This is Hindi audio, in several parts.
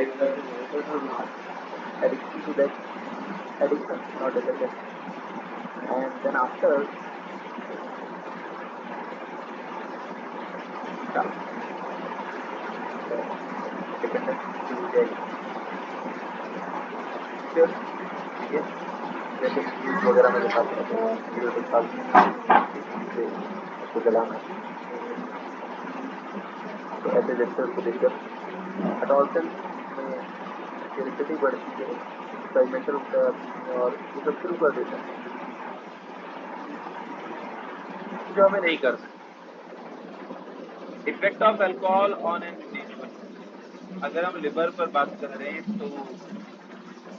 excessive usage will not addiction to that addiction, not dependence. And then after dependence to the फिर ठीक है, जैसे न्यूज वगैरह में दिखाते हैं वीडियो दिखाते से उसको जलाना, तो ऐसे जेस्चर्स को देखकर अडॉल्सन में क्यूरियोसिटी बढ़ती है, एक्सपेरिमेंटल होता है और ये सब शुरू कर देते हैं जो हमें नहीं कर सकते। Effect of alcohol on an individual, अगर हम लिवर पर बात कर रहे हैं तो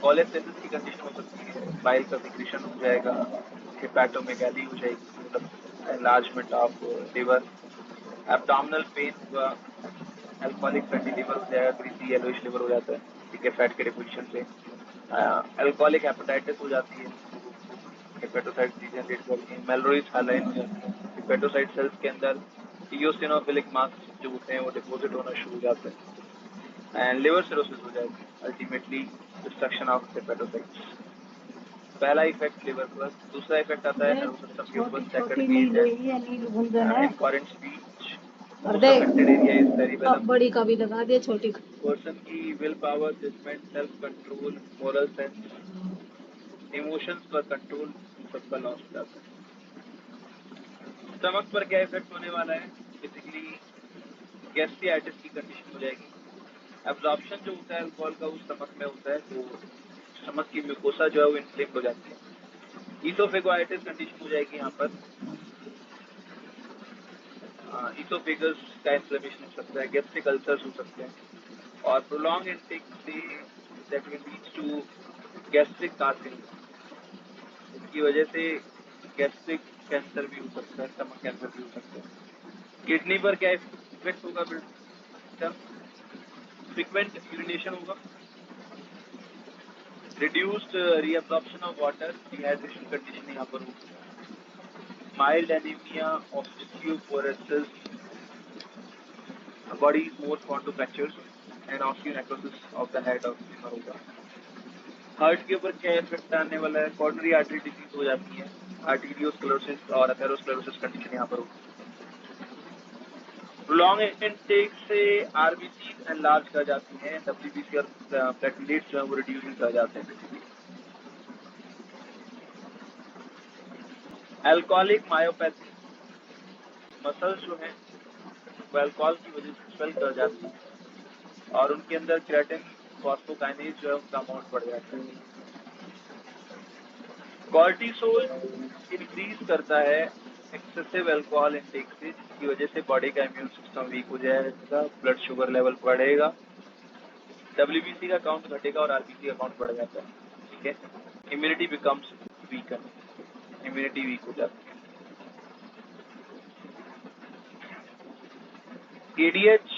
कोलेस्टेसिस की कंडीशन हो सकती है, बाइल का सिक्रीशन हो जाएगा, हेपेटोमेगाली हो जाएगी, मतलब enlargement of liver, abdominal pain हुआ, अल्कोहलिक फैटी लिवर हो जाएगा, ग्रीसी येलोइश लिवर हो जाता है, ठीक है, फैट के डिपोजिशन से। अल्कोहलिक हेपेटाइटिस हो जाती है, हेपेटोसाइट्स डिजेनरेट करती है, मेलोइस हाइलाइन हो जाती है, हेपेटोसाइट सेल्स के अंदर इओसिनोफिलिक मास जो होते हैं वो डिपोजिट होना शुरू हो जाते हैं, एंड लिवर सिरोसिस हो जाएगी, अल्टीमेटली डिस्ट्रक्शन ऑफ हेपेटोसाइट्स। पहला इफेक्ट लिवर पर, दूसरा इफेक्ट आता है नर्वस सिस्टम के ऊपर, second is incoherent speech, most affected area is cerebellum, बड़ी का भी लगा दिया छोटी का। पर्सन की will power, judgement, self control, moral sense, emotions पर कंट्रोल, सबका लॉस हो जाता है। स्टमक पर क्या इफेक्ट होने वाला है, बेसिकली गैस्ट्राइटिस की कंडीशन हो जाएगी, एब्जॉर्प्शन जो होता है अल्कोहल का वो स्टमक में होता है, तो स्टमक की म्यूकोसा जो है वो इन्फ्लेम हो जाती है, ईसोफेगाइटिस कंडीशन हो जाएगी यहाँ पर, ईसोफेगस का इन्फ्लेमेशन हो सकता है, गैस्ट्रिक अल्सर्स हो सकते हैं, और प्रोलॉन्ग इनटेक से that will leads to gastric carcinoma, इसकी वजह से गैस्ट्रिक कैंसर भी हो सकता है, स्टमक कैंसर भी हो सकता है। किडनी पर क्या इफेक्ट होगा बेटा, फ्रीक्वेंट यूरिनेशन होगा, reduced reabsorption of water, dehydration condition यहाँ पर होगी, mild anaemia, osteoporosis, body is more prone to fractures and osteonecrosis of the head of femur होगा। हार्ट के ऊपर क्या इफेक्ट आने वाला है, कोरोनरी आर्टरी डिजीज हो जाती है, आर्टीरियोस्क्लेरोसिस और एथेरोस्क्लेरोसिस कंडीशन यहाँ पर होगी। प्रोलॉन्ग इनटेक से आरबीसी एनलार्ज कर जाती हैं, डब्ल्यूबीसी और प्लेटलेट्स जो है वो रिड्यूस कर जाते हैं बेसिकली। अल्कोहलिक मायोपैथी, मसल्स जो हैं वो अल्कोहल की वजह से स्वेल कर जाती हैं और उनके अंदर क्रेटिन फॉस्फोकाइनेज जो है उनका अमाउंट बढ़ जाता है। कॉर्टिसोल इंक्रीज करता है एक्सेसिव अल्कोहल इंटेक से, जिसकी वजह से बॉडी का इम्यून सिस्टम वीक हो जाएगा, ब्लड शुगर लेवल बढ़ेगा, डब्ल्यूबीसी का काउंट घटेगा और आरबीसी का काउंट बढ़ जाता है, ठीक है, immunity becomes weaker, immunity weak हो जाती है। एडीएच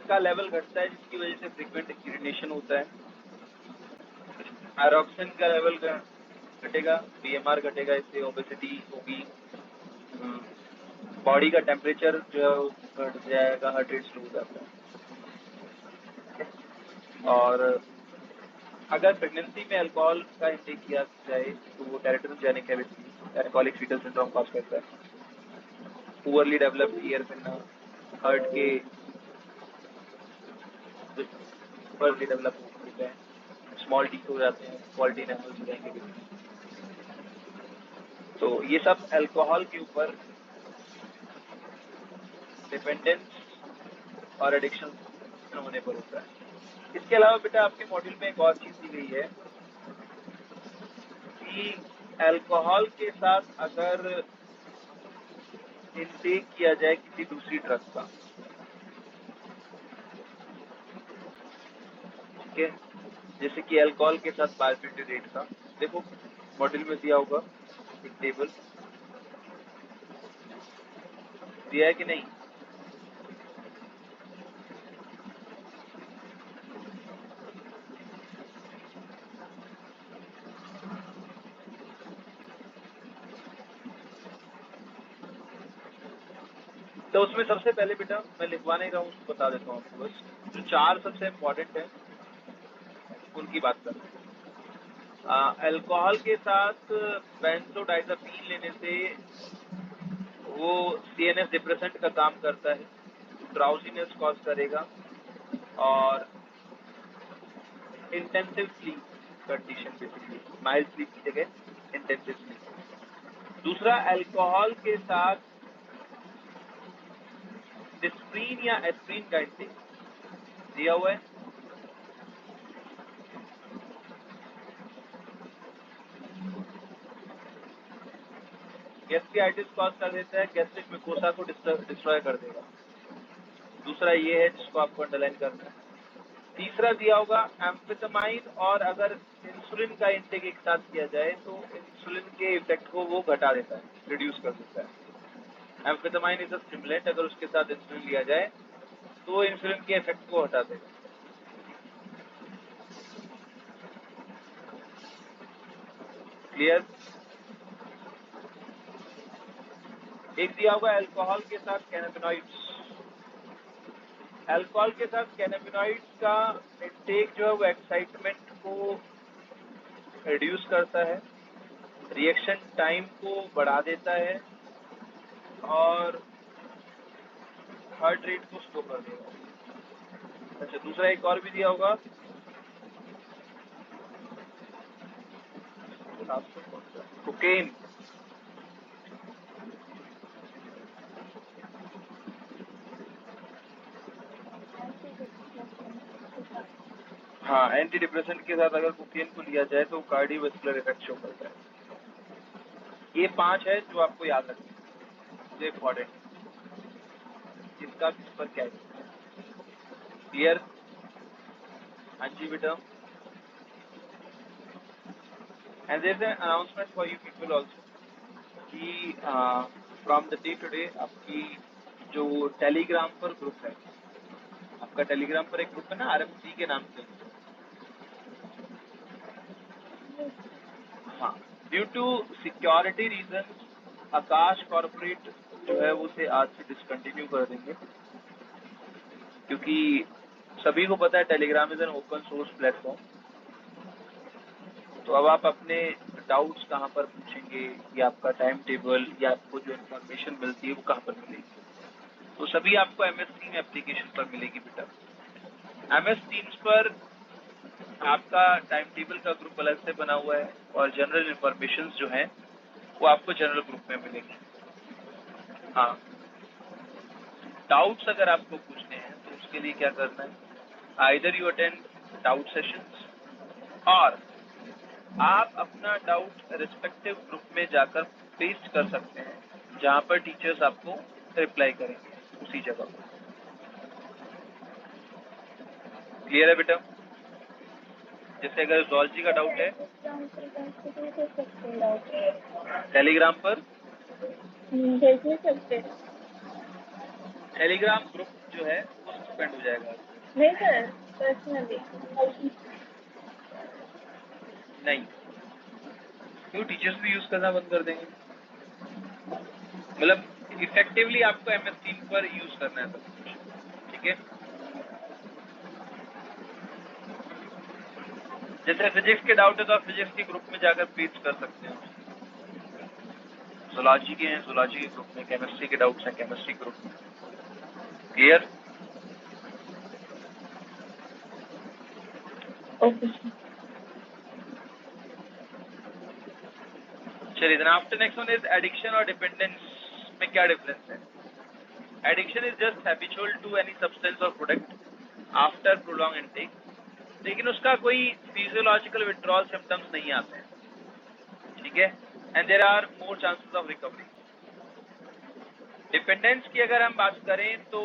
का लेवल घटता है जिसकी वजह से फ्रीक्वेंट यूरिनेशन होता है, थायरॉक्सिन का लेवल घटेगा, बीएमआर घटेगा, इससे ओबेसिटी होगी, बॉडी का टेम्परेचर जो है घट जाएगा, हार्ट रेट स्लो हो जाता है। और अगर प्रेगनेंसी में अल्कोहल का इंटेक किया जाए तो वो टेरिटोजेनिक है, अल्कोहलिक फीटल सिंड्रोम कॉज करता है, poorly developed ear pinna, heart के पुअरली डेवलप होते हैं, स्मॉल टी हो जाते हैं, क्वालिटी एनिमल्स हो जाएंगे। तो ये सब अल्कोहल के ऊपर डिपेंडेंस और एडिक्शन होने पर होता है। इसके अलावा बेटा आपके मॉड्यूल में एक और चीज दी गई है कि अल्कोहल के साथ अगर इंटेक किया जाए किसी दूसरी ड्रग का, ठीक है, जैसे कि अल्कोहल के साथ बारबिटरेट का, देखो मॉड्यूल में दिया होगा एक टेबल, दिया है कि नहीं, तो उसमें सबसे पहले बेटा मैं लिखवाने का उसको बता देता हूँ आपको, बस जो चार सबसे इम्पोर्टेंट है उनकी बात कर रहे हैं। अल्कोहल के साथ बेंजोडाइजापीन लेने से वो सीएनएस डिप्रेसेंट का काम करता है, ड्राउजीनेस कॉज करेगा और intensive sleep condition, basically mild sleep की जगह इंटेंसिव स्लीप। दूसरा, अल्कोहल के साथ डिस्प्रीन या एस्प्रीन का इंटेक दिया हुआ है। गैस्ट्राइटिस कॉज कर देता है, गैस्ट्रिक म्यूकोसा को डिस्ट्रॉय कर देगा। दूसरा ये है जिसको आपको अंडरलाइन करना है। तीसरा दिया होगा एम्फेटामाइन, और अगर इंसुलिन का इंटेक एक साथ किया जाए तो इंसुलिन के इफेक्ट को वो घटा देता है, रिड्यूस कर देता है। एम्फेटामाइन इज अ स्टिमुलेंट, अगर उसके साथ इंसुलिन लिया जाए तो इंसुलिन के इफेक्ट को हटा देगा। क्लियर? एक दिया होगा अल्कोहल के साथ कैनाबिनॉइड्स। अल्कोहल के साथ कैनाबिनॉइड्स का इंटेक जो है वो एक्साइटमेंट को रिड्यूस करता है, रिएक्शन टाइम को बढ़ा देता है और हार्ट रेट को स्लो कर देगा। अच्छा, दूसरा एक और भी दिया होगा, कोकेन। हाँ, एंटी डिप्रेसेंट के साथ अगर कोकेन को लिया जाए तो कार्डियोवैस्कुलर इफेक्ट शो करता है। ये 5 है जो आपको याद रखना है, ये इम्पोर्टेंट, इसका किस पर क्या है। क्लियर? हाँ जी बेटा। And there is an announcement for you people also कि फ्रॉम द डे टुडे आपकी जो टेलीग्राम पर ग्रुप है, आपका टेलीग्राम पर एक ग्रुप है ना आरएमसी के नाम से। हाँ, due to security reason Aakash corporate जो है उसे आज से डिसकंटिन्यू कर देंगे, क्योंकि सभी को पता है Telegram is an open source platform. तो अब आप अपने डाउट्स कहाँ पर पूछेंगे, या आपका टाइम टेबल या आपको जो इन्फॉर्मेशन मिलती है वो कहाँ पर मिलेगी, तो सभी आपको MS टीम एप्लीकेशन पर मिलेगी बेटा। MS टीम्स पर आपका टाइम टेबल का ग्रुप अलग से बना हुआ है और जनरल इन्फॉर्मेशन जो है वो आपको जनरल ग्रुप में मिलेगी। हाँ, डाउट्स अगर आपको पूछने हैं तो उसके लिए क्या करना है, either you attend doubt sessions और आप अपना डाउट रिस्पेक्टिव ग्रुप में जाकर पेस्ट कर सकते हैं, जहां पर टीचर्स आपको रिप्लाई करेंगे उसी जगह पर। क्लियर है बेटा? जैसे अगर जूलॉजी का डाउट है टेलीग्राम पर भेज सकते, टेलीग्राम ग्रुप जो है वो सस्पेंड हो जाएगा। नहीं सर, पर्सनली नहीं, क्यों? टीचर्स भी यूज करना बंद कर देंगे। मतलब इफेक्टिवली आपको MS टीम पर यूज करना है सब कुछ, ठीक है? जैसे फिजिक्स के डाउट है तो आप फिजिक्स के ग्रुप में जाकर पेस्ट कर सकते हैं। जूलॉजी के हैं जूलॉजी के ग्रुप में, केमिस्ट्री के डाउट्स हैं केमिस्ट्री ग्रुप में। क्लियर? ओके। चलिए, then after next one is addiction और डिपेंडेंस में क्या डिफरेंस है। Addiction is just habitual to any substance और प्रोडक्ट आफ्टर प्रोलॉन्ग इनटेक, लेकिन उसका कोई फिजियोलॉजिकल विड्रॉल सिम्टम्स नहीं आते हैं, ठीक है? And there are more chances of recovery. Dependence की अगर हम बात करें तो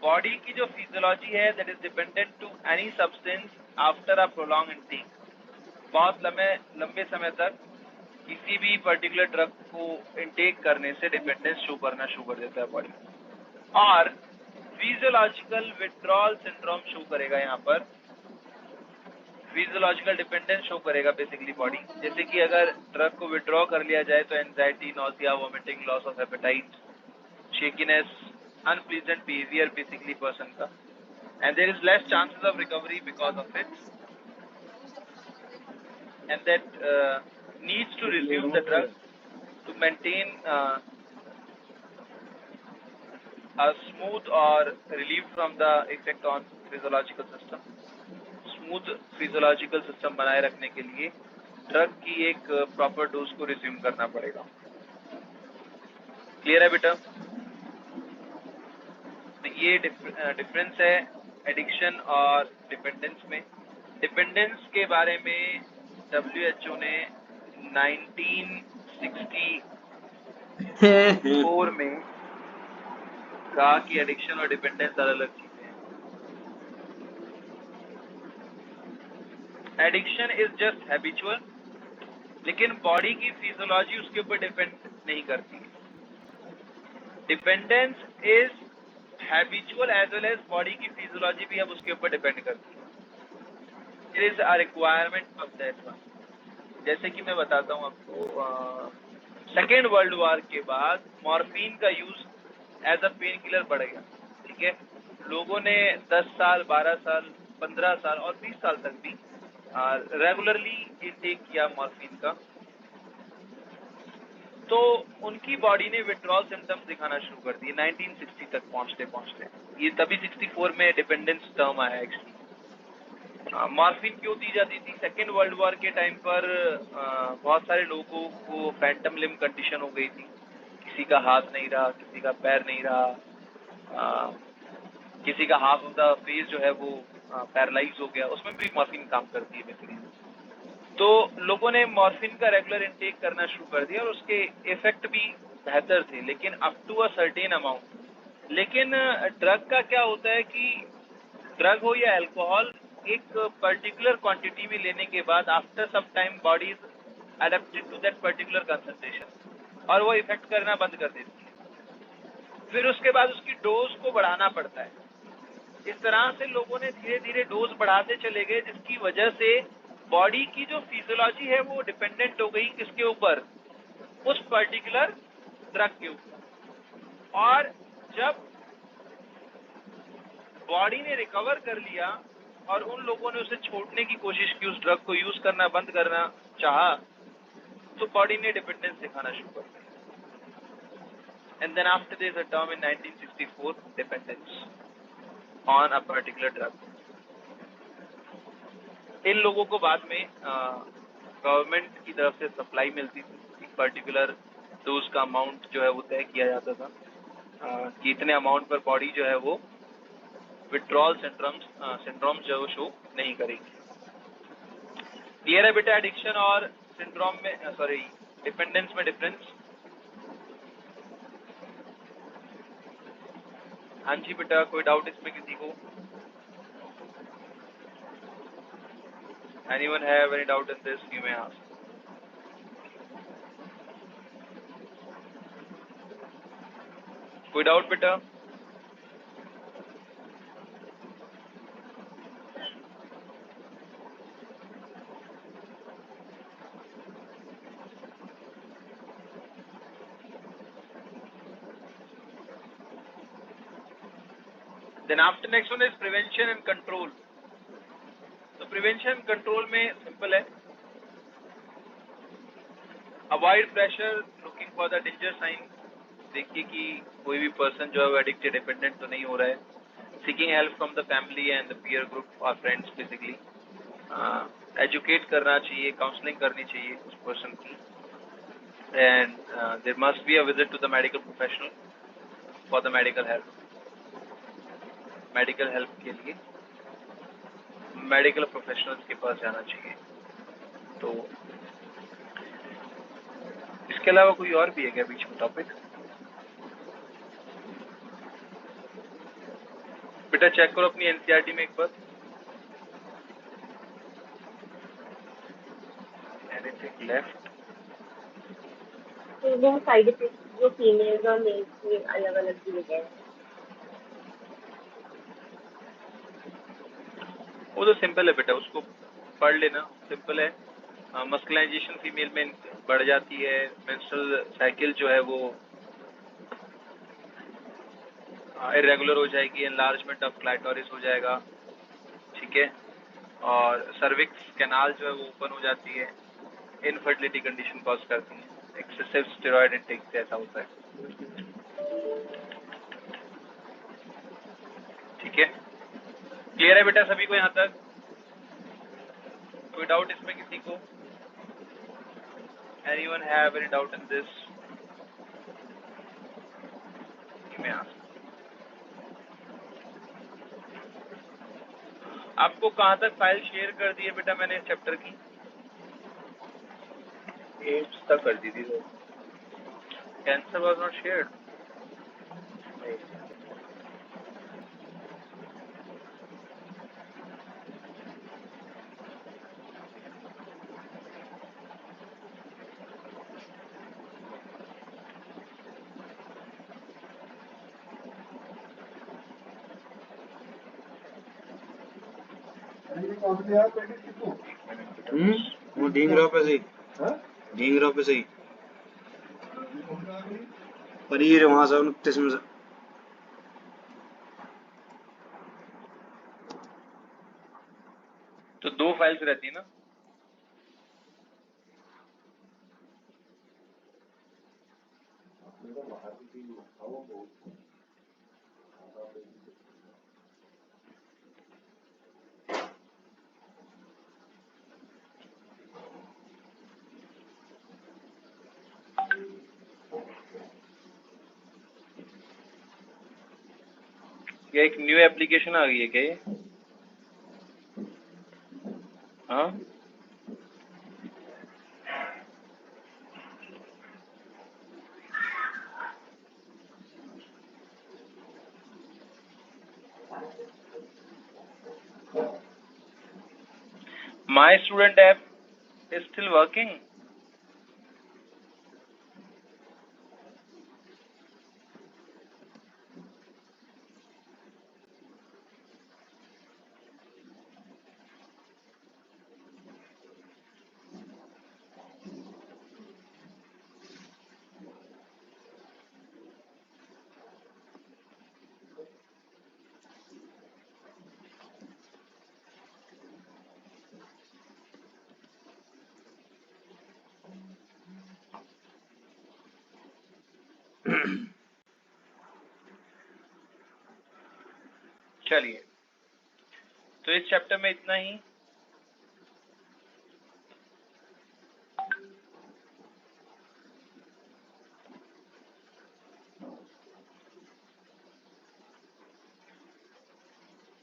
बॉडी की जो फिजियोलॉजी है that is dependent to any substance after a prolong intake. बहुत लंबे समय तक किसी भी पर्टिकुलर ड्रग को इनटेक करने से डिपेंडेंस शो करना शुरू कर देता है बॉडी, और फिजियोलॉजिकल विड्रॉल सिंड्रोम शो करेगा। यहाँ पर फिजियोलॉजिकल डिपेंडेंस शो करेगा बेसिकली बॉडी। जैसे कि अगर ड्रग को विड्रॉ कर लिया जाए तो anxiety, nausea, vomiting, loss of appetite, shakiness, unpleasant behaviour basically person का, and there is less chances of recovery because of it. and that needs to resume the drug to maintain a smooth or relief from the effect on physiological system. Smooth physiological system बनाए रखने के लिए ड्रग की एक प्रॉपर डोज को रिज्यूम करना पड़ेगा। क्लियर है बेटा? तो ये डिफरेंस है एडिक्शन और डिपेंडेंस में। डिपेंडेंस के बारे में WHO ने 1964 में कहा कि एडिक्शन और डिपेंडेंस अलग अलग चीजें हैं। एडिक्शन इज जस्ट हैबिचुअल, लेकिन बॉडी की फिजियोलॉजी उसके ऊपर डिपेंड नहीं करती है। Dependence is habitual as well as body की फिजियोलॉजी भी अब उसके ऊपर डिपेंड करती है। It is a requirement of that one. जैसे कि मैं बताता हूँ आपको, सेकेंड वर्ल्ड वॉर के बाद मॉर्फिन का use as a painkiller बढ़ गया। ठीक है, लोगों ने 10 साल, 12 साल, 15 साल और 20 साल तक भी रेगुलरली इंटेक किया मॉर्फिन का, तो उनकी बॉडी ने विड्रॉल सिम्टम्स दिखाना शुरू कर दिए 1960 तक पहुंचते। ये तभी 64 में डिपेंडेंस टर्म आया एक्चुअली। मॉर्फिन क्यों दी जाती थी? सेकेंड वर्ल्ड वॉर के टाइम पर बहुत सारे लोगों को फैंटम लिम्ब कंडीशन हो गई थी। किसी का हाथ नहीं रहा, किसी का पैर नहीं रहा, किसी का हाफ ऑफ द फेस जो है वो पैरालाइज हो गया। उसमें भी मॉर्फिन काम करती है बेसिकली। तो लोगों ने मॉर्फिन का रेगुलर इंटेक करना शुरू कर दिया और उसके इफेक्ट भी बेहतर थे, लेकिन up to a certain amount. लेकिन ड्रग का क्या होता है कि ड्रग हो या अल्कोहल, एक पर्टिकुलर क्वांटिटी में लेने के बाद after some time body is adapted to that particular concentration और वो इफेक्ट करना बंद कर देती है। फिर उसके बाद उसकी डोज को बढ़ाना पड़ता है। इस तरह से लोगों ने धीरे धीरे डोज बढ़ाते चले गए, जिसकी वजह से बॉडी की जो फिजियोलॉजी है वो डिपेंडेंट हो गई किसके ऊपर? उस पर्टिकुलर ड्रग के ऊपर। और जब बॉडी ने रिकवर कर लिया और उन लोगों ने उसे छोड़ने की कोशिश की, उस ड्रग को यूज करना बंद करना चाहा, तो बॉडी ने डिपेंडेंस दिखाना शुरू कर दिया। And then after this a term in 1964, dependence on a particular drug. इन लोगों को बाद में गवर्नमेंट की तरफ से सप्लाई मिलती थी। एक पर्टिकुलर डोज का अमाउंट जो है वो तय किया जाता था कि इतने अमाउंट पर बॉडी जो है वो विड्रॉल सिंड्रोम जो शो नहीं करेगी। क्लियर है बेटा एडिक्शन और सिंड्रोम में, सॉरी, डिपेंडेंस में डिफरेंस? हाँ जी बेटा, कोई डाउट इसमें किसी को? Anyone have any doubt in this? You may ask. कोई डाउट बेटा? Then after next one is prevention and control. तो प्रिवेंशन कंट्रोल में सिंपल है, avoid pressure, looking for the danger sign. देखिए कि कोई भी पर्सन जो है वो एडिक्टेड डिपेंडेंट तो नहीं हो रहा है। Seeking help from the family and the peer group और फ्रेंड्स बेसिकली। एजुकेट करना चाहिए, काउंसलिंग करनी चाहिए उस पर्सन की। And there must be a visit to the medical professional for the medical help. Medical help के लिए मेडिकल प्रोफेशनल्स के पास जाना चाहिए। तो इसके अलावा कोई और भी है क्या बीच में टॉपिक? बेटा चेक करो अपनी एनसीईआरटी में एक बार। Anything left? तो वो साइड इफेक्ट जो फीमेल्स और मेल्स में अलग अलग दिए गए हैं। वो तो सिंपल है बेटा, उसको पढ़ लेना, सिंपल है। मस्कुलाइजेशन फीमेल में बढ़ जाती है, मेंस्ट्रुअल साइकिल जो है वो इरेगुलर हो जाएगी, एनलार्जमेंट ऑफ क्लाइटोरिस हो जाएगा। ठीक है, और सर्विक्स कैनाल जो है वो ओपन हो जाती है, इनफर्टिलिटी कंडीशन कॉज करती है, एक्सेसिव स्टेरॉइड इंटेक से ऐसा होता है। ठीक है, क्लियर है बेटा सभी को यहाँ तक? कोई डाउट इसमें किसी को? Anyone have any doubt in this? मैं आपको कहाँ तक फाइल शेयर कर दी है बेटा मैंने इस चैप्टर की? 8 तक कर दी थी। तो कैंसर वाज नॉट शेयर्ड। वो ढींगरा पे सही, ढींगरा पे सही पनीर वहां से 29 में से। तो 2 फाइल्स रहती है ना? ये एक न्यू एप्लीकेशन आ गई है क्या ये? हाँ, my student app is still working. चलिए, तो इस चैप्टर में इतना ही।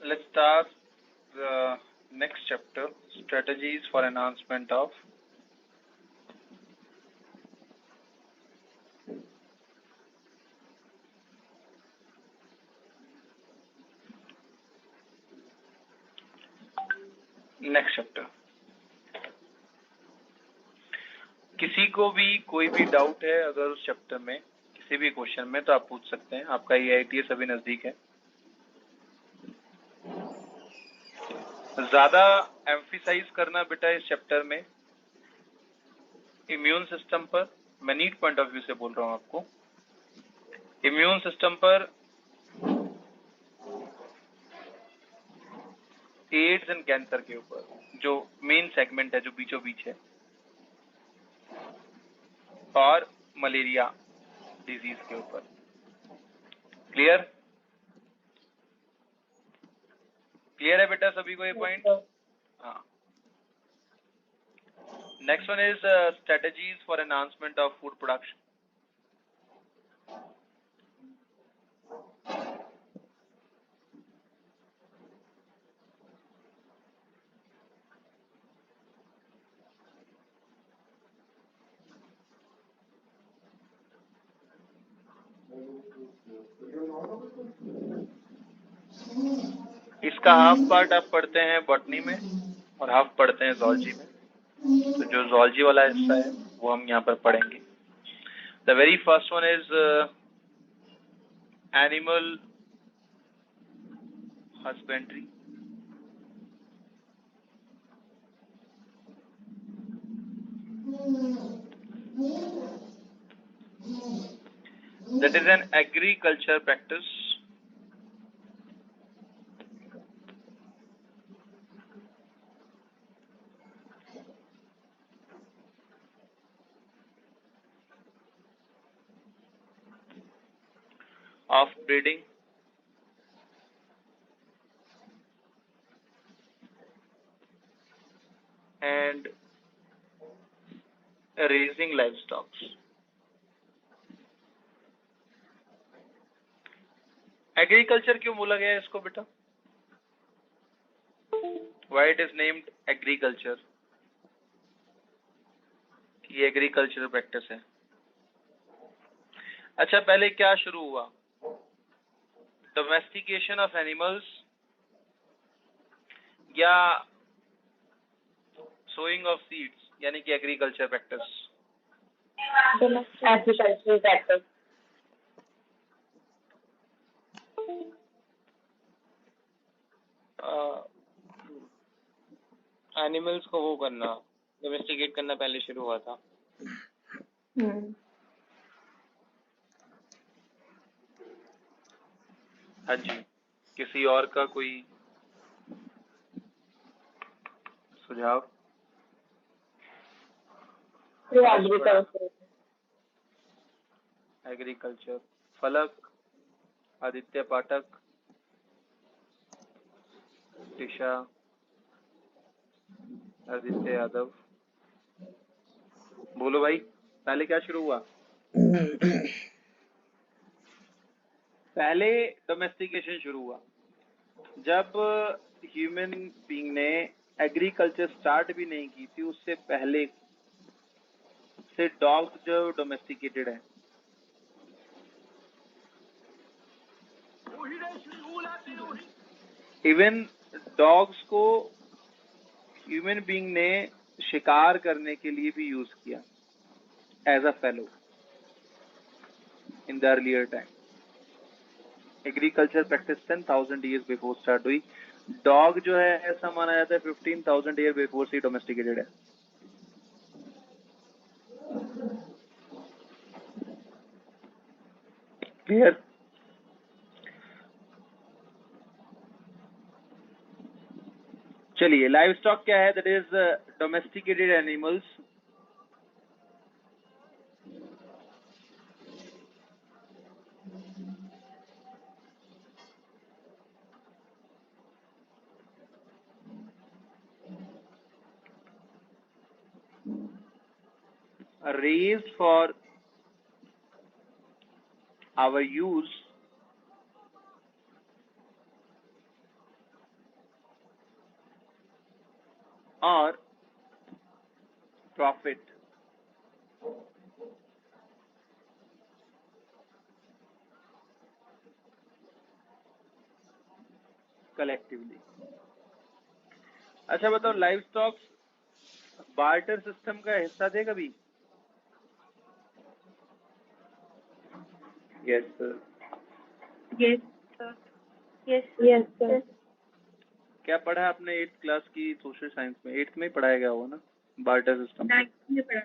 Let's start the next chapter, strategies for enhancement of next chapter. किसी को भी कोई भी डाउट है अगर उस चैप्टर में किसी भी क्वेश्चन में, तो आप पूछ सकते हैं। आपका EITS अभी नजदीक है। ज्यादा एम्फिसाइज करना बेटा इस चैप्टर में इम्यून सिस्टम पर, मैं नीट पॉइंट ऑफ व्यू से बोल रहा हूं आपको, इम्यून सिस्टम पर, एड्स एंड कैंसर के ऊपर, जो मेन सेगमेंट है, जो बीचों बीच है, और मलेरिया डिजीज के ऊपर। क्लियर? क्लियर है बेटा सभी को ये पॉइंट? हाँ। Next one is strategies for enhancement of food production. इसका हाफ पार्ट आप पढ़ते हैं बॉटनी में और हाफ पढ़ते हैं ज़ूलॉजी में। तो जो ज़ूलॉजी वाला हिस्सा है वो हम यहाँ पर पढ़ेंगे। The very first one is animal husbandry. That is an agriculture practice of breeding and raising livestock. Agriculture क्यों बोला गया है इसको बेटा? Why it is named agriculture? ये एग्रीकल्चर प्रैक्टिस है। अच्छा, पहले क्या शुरू हुआ? डोमेस्टिकेशन ऑफ एनिमल्स या सोइंग ऑफ सीड्स, यानी कि agriculture practice? Agricultural practice. Animals को वो करना, डोमेस्टिकेट करना पहले शुरू हुआ था। हाँ जी, किसी और का कोई सुझाव? एग्रीकल्चर। फलक, आदित्य पाठक, टिशा, आदित्य यादव, बोलो भाई, पहले क्या शुरू हुआ? पहले डोमेस्टिकेशन शुरू हुआ जब ह्यूमन बीइंग ने एग्रीकल्चर स्टार्ट भी नहीं की थी, उससे पहले से डॉग जो डोमेस्टिकेटेड है। इवन डॉग्स को ह्यूमन बीइंग ने शिकार करने के लिए भी यूज किया as a fellow in the earlier time. Agriculture practice 10,000 years before start हुई। डॉग जो है ऐसा माना जाता है 15,000 ईयर बिफोर से डोमेस्टिकेटेड है। क्लियर? चलिए, लाइव स्टॉक क्या है? That is domesticated animals raised for our use or profit. Collectively. अच्छा बताओ, लाइव स्टॉक बार्टर सिस्टम का हिस्सा थे कभी? Yes sir. Yes sir. Yes sir. क्या पढ़ा आपने 8th क्लास की सोशल साइंस में? 8th में पढ़ाया गया होगा ना बार्टर सिस्टम? 9th में पढ़ा।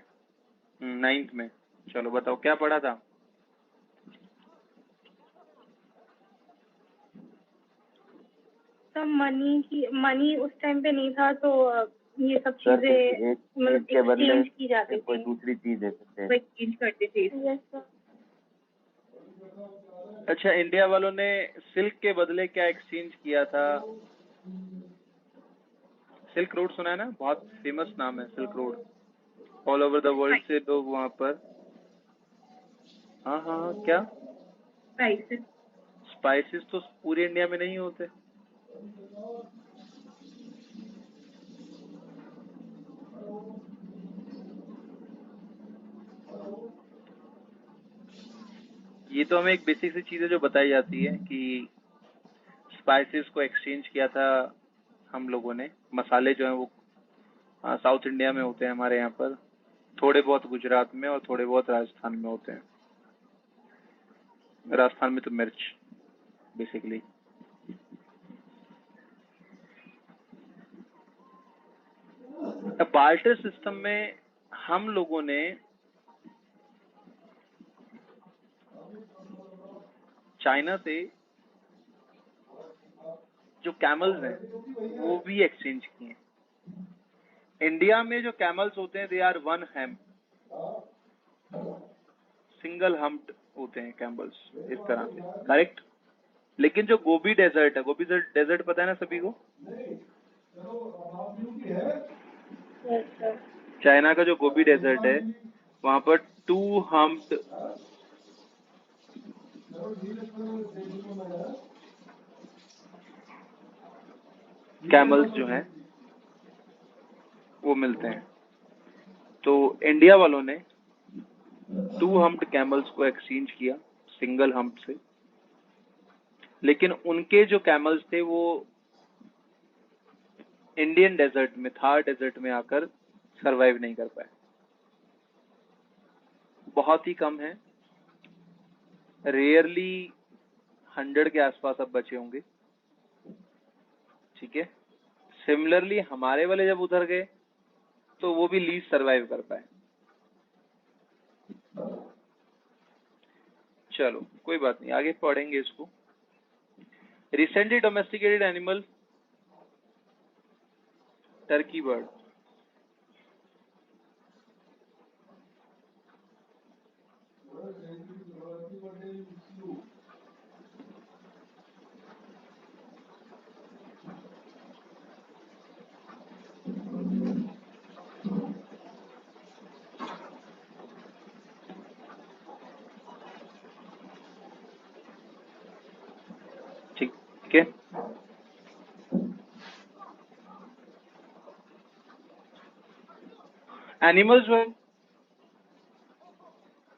9th में। चलो बताओ क्या पढ़ा था? तो मनी उस टाइम पे नहीं था, तो ये सब चीजें मतलब एक्सचेंज की जाती थी, कोई दूसरी चीज दे सकते हैं, एक्सचेंज करते थे। Yes sir. अच्छा, इंडिया वालों ने सिल्क के बदले क्या एक्सचेंज किया था? सिल्क रोड सुना है ना? बहुत फेमस नाम है silk road. All over the world से लोग वहां पर। हाँ, क्या? स्पाइसेस तो पूरे इंडिया में नहीं होते। ये तो हमें एक बेसिक सी चीज है जो बताई जाती है कि स्पाइसेस को एक्सचेंज किया था हम लोगों ने। मसाले जो हैं वो साउथ इंडिया में होते हैं हमारे यहाँ पर, थोड़े बहुत गुजरात में और थोड़े बहुत राजस्थान में होते हैं। राजस्थान में तो मिर्च बेसिकली। बार्टर सिस्टम में हम लोगों ने चाइना से जो कैमल्स हैं वो भी एक्सचेंज किए। इंडिया में जो कैमल्स होते हैं they are one hump, single humped होते हैं कैमल्स, इस तरह से, करेक्ट। लेकिन जो गोबी डेजर्ट है, गोबी डेजर्ट पता है ना सभी को, चाइना का जो गोबी डेजर्ट है वहां पर 2 हम्प्ड कैमल्स जो हैं वो मिलते हैं। तो इंडिया वालों ने 2 हम्प्ड कैमल्स को एक्सचेंज किया सिंगल हम्प से, लेकिन उनके जो कैमल्स थे वो इंडियन डेजर्ट में, थार डेजर्ट में आकर सरवाइव नहीं कर पाए, बहुत ही कम है, रेयरली 100 के आसपास अब बचे होंगे, ठीक है। सिमिलरली हमारे वाले जब उधर गए तो वो भी लीज सरवाइव कर पाए। चलो कोई बात नहीं, आगे पढ़ेंगे इसको। Recently domesticated animal turkey bird, ठीक है। एनिमल्स जो है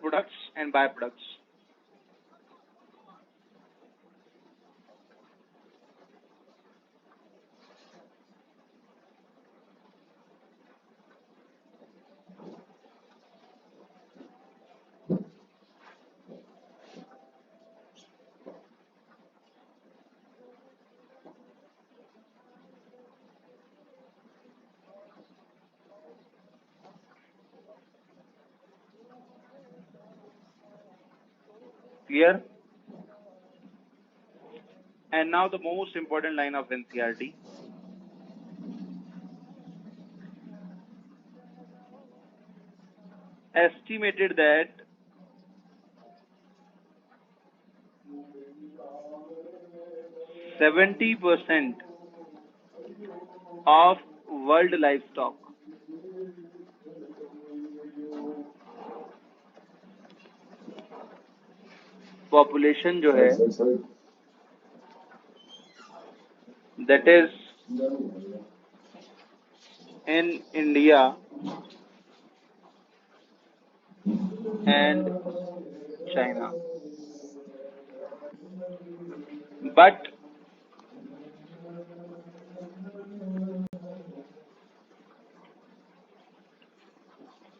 products and byproducts, clear? And now the most important line of NCERT, estimated that 70% of world livestock population जो है that is in India and China, but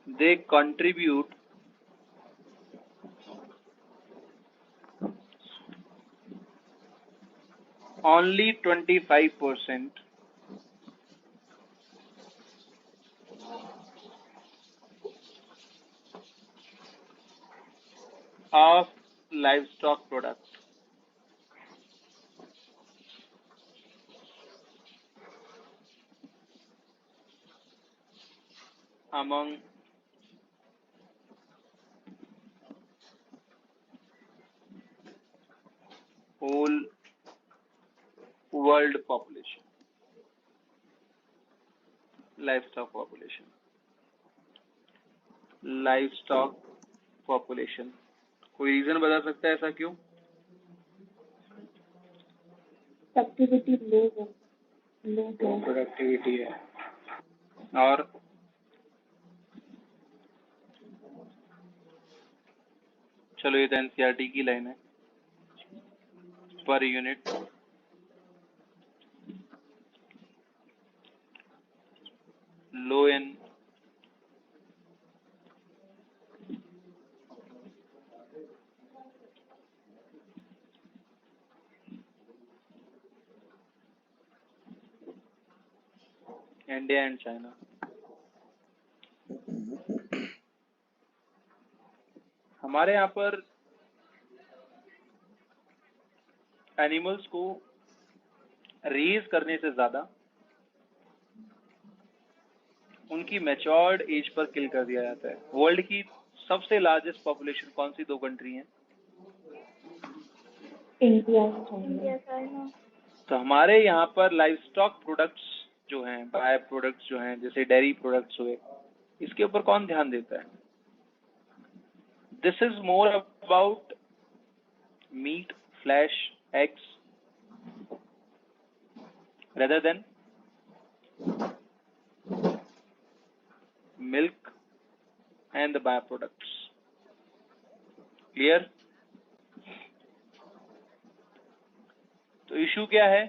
they contribute only 25% of livestock products among whole world population, livestock population, livestock population। कोई रीजन बता सकता है ऐसा क्यों? एक्टिविटी लो प्रोडक्टिविटी है। और चलो ये तो एनसीईआरटी की लाइन है, per unit low in India and China. हमारे यहाँ पर एनिमल्स को रेज करने से ज्यादा उनकी मैच्योर्ड एज पर किल कर दिया जाता है। वर्ल्ड की सबसे लार्जेस्ट पॉपुलेशन कौन सी 2 कंट्री हैं? इंडिया का है ना। तो हमारे यहाँ पर लाइव स्टॉक प्रोडक्ट्स जो हैं, बाय प्रोडक्ट्स जो हैं, जैसे डेयरी प्रोडक्ट्स हुए, इसके ऊपर कौन ध्यान देता है? This is more about meat, flesh, eggs rather than milk and the byproducts. Clear? तो इशू क्या है,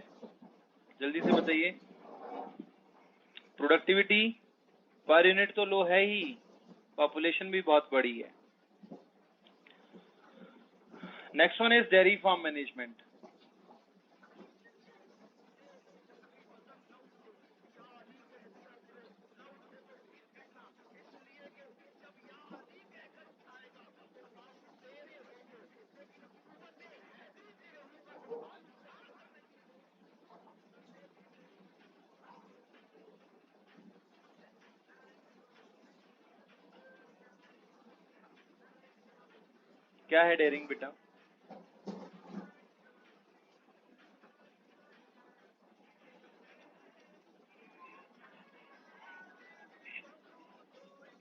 जल्दी से बताइए। प्रोडक्टिविटी पर यूनिट तो लो है ही, पॉपुलेशन भी बहुत बड़ी है। Next one is dairy farm management. क्या है डेयरिंग बेटा?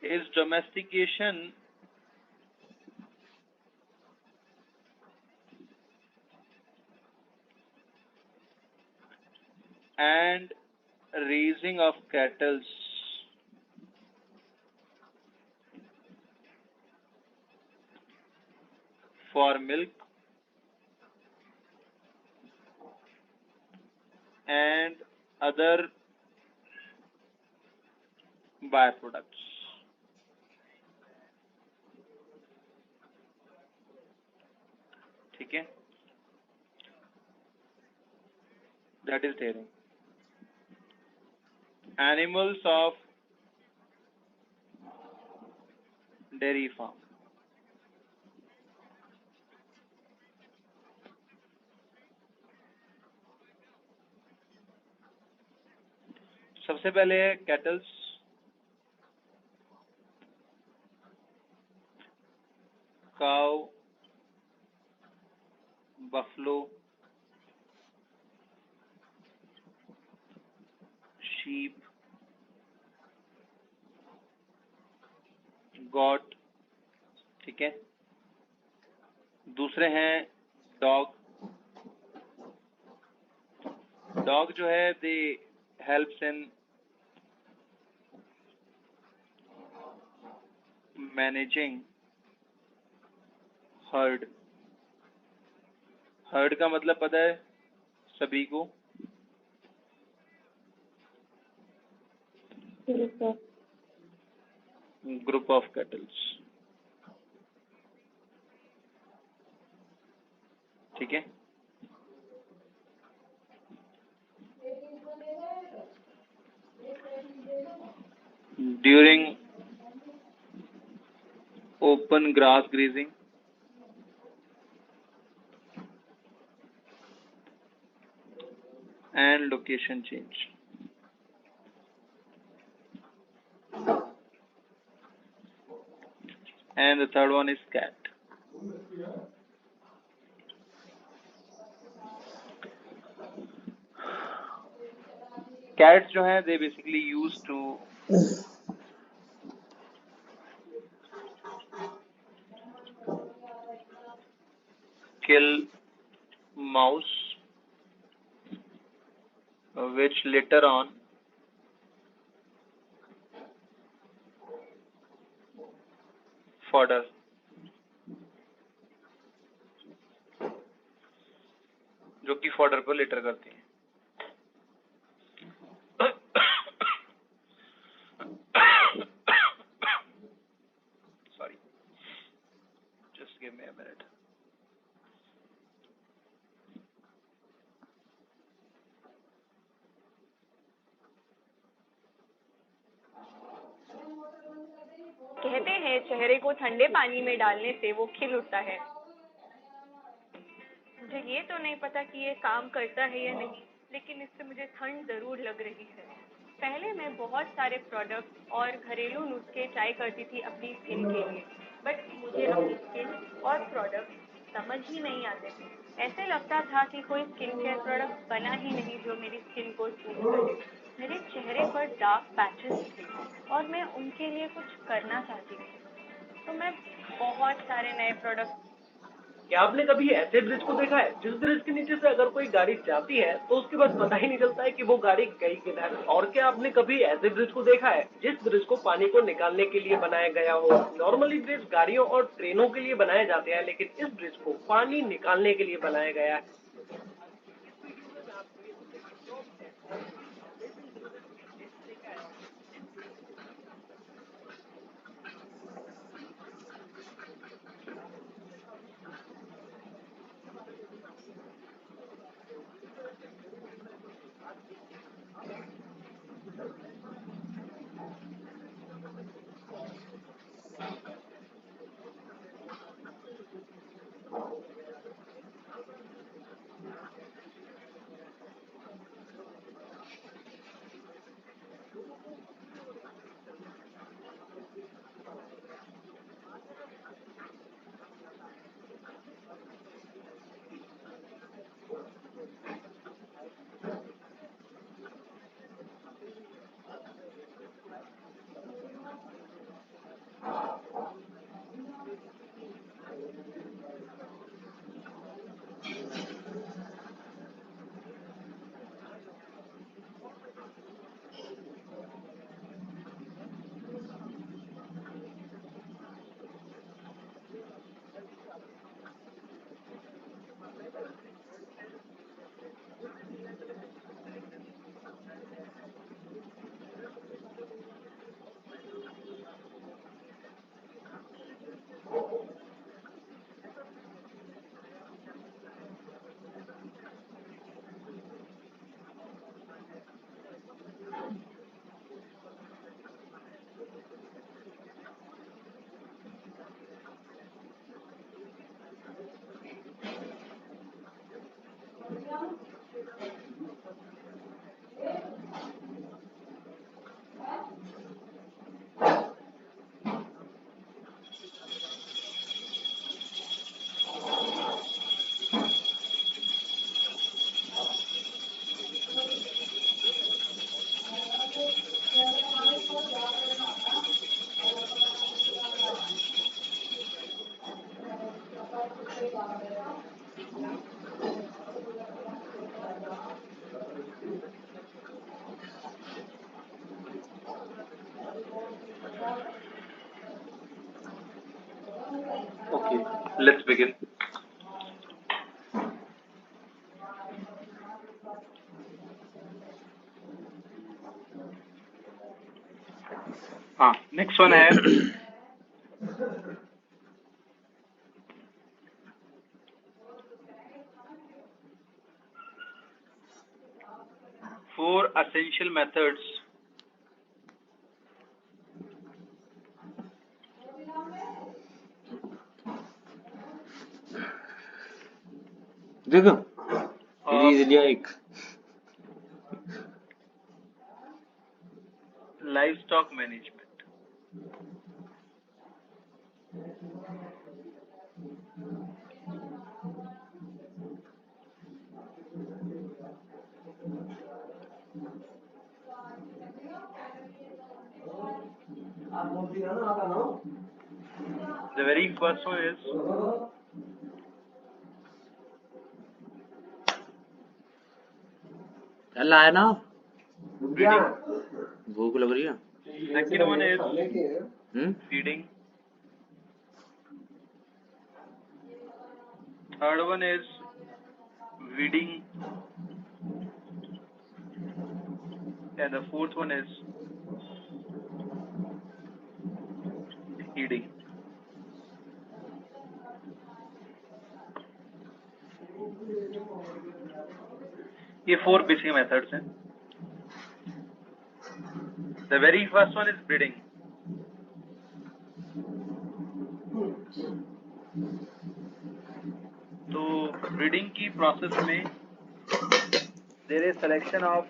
is domestication and raising of cattle for milk and other byproducts. ठीक है, that is dairying. Animals of dairy farm. सबसे पहले है kettles, cow, buffalo, sheep, got. ठीक है, दूसरे हैं डॉग। डॉग जो है दे helps in managing heard. Heard का मतलब पता है सभी को? Group of kettles. ठीक है, during open grass grazing and location change. And the third one is cat. Cats जो हैं they basically used to kill mouse, which later on fodder, जो कि फॉडर को लेटर करती है। Sorry, just give me a minute. कहते हैं चेहरे को ठंडे पानी में डालने से वो खिल उठता है। मुझे ये तो नहीं पता कि ये काम करता है या नहीं, लेकिन इससे मुझे ठंड जरूर लग रही है। पहले मैं बहुत सारे प्रोडक्ट और घरेलू नुस्खे ट्राई करती थी अपनी स्किन के लिए, बट मुझे अपनी स्किन और प्रोडक्ट समझ ही नहीं आते थे। ऐसे लगता था कि कोई स्किन केयर प्रोडक्ट बना ही नहीं जो मेरी स्किन को सूट करे। मेरे चेहरे पर डार्क पैचेस थे और मैं उनके लिए कुछ करना चाहती थी। तो मैं बहुत सारे नए प्रोडक्ट। क्या आपने कभी ऐसे ब्रिज को देखा है जिस ब्रिज के नीचे से अगर कोई गाड़ी जाती है तो उसके बाद पता ही नहीं चलता है कि वो गाड़ी गई किधर? और क्या आपने कभी ऐसे ब्रिज को देखा है जिस ब्रिज को पानी को निकालने के लिए बनाया गया हो? नॉर्मली ब्रिज गाड़ियों और ट्रेनों के लिए बनाए जाते हैं, लेकिन इस ब्रिज को पानी निकालने के लिए बनाया गया है। Okay, let's begin. हाँ, next one है four essential methods देखो सीरीज लिया एक livestock management. The very first one is चल आया ना breeding. भूख लग रही है Second one is feeding. Third one is weeding. And the fourth one is feeding. ये 4 basic methods हैं. The very first one is breeding. तो breeding की process में there is selection of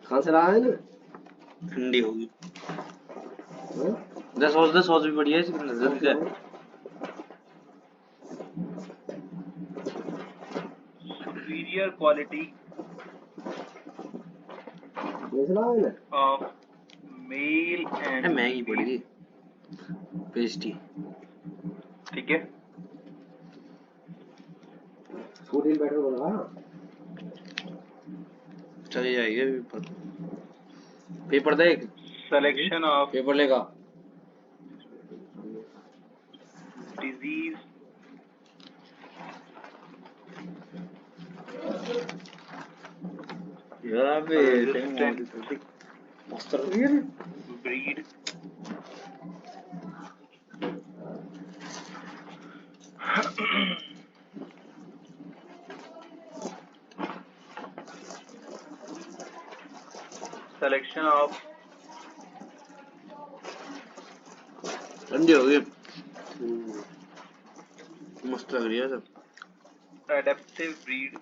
कहाँ से रहा है ना? ठंडी होगी 10 सॉस भी बढ़िया है इसकी नजर से superior quality of male and महंगी female। पड़ेगी पेस्टी। ठीक है, चली जाएगी पेपर। पेपर देख, selection of पेपर लेगा। disease यार बे resistant मस्त रही है। breed selection of ठंडी हो गई, मस्त लग रही है सब। adaptive breed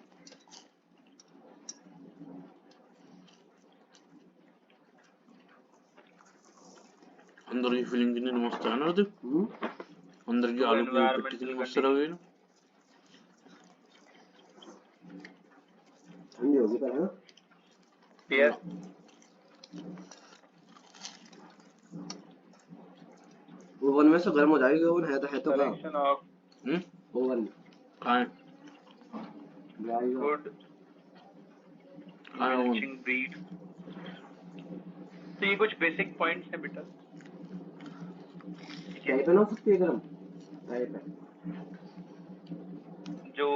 अंदर की फीलिंग कितनी मस्त है ना, देख अंदर की आलू की पिट्टी कितनी मस्त लग रही है ना। ठंडी होगी पर है ना। पेयर ओवन में से गर्म हो जाएगी, ओवन है तो कहाँ selection of ओवन खाएं good खाएं ओवन। milching breed। तो ये कुछ बेसिक पॉइंट्स हैं बेटा। टाइप ना हो सकती है गर्म टाइप है जो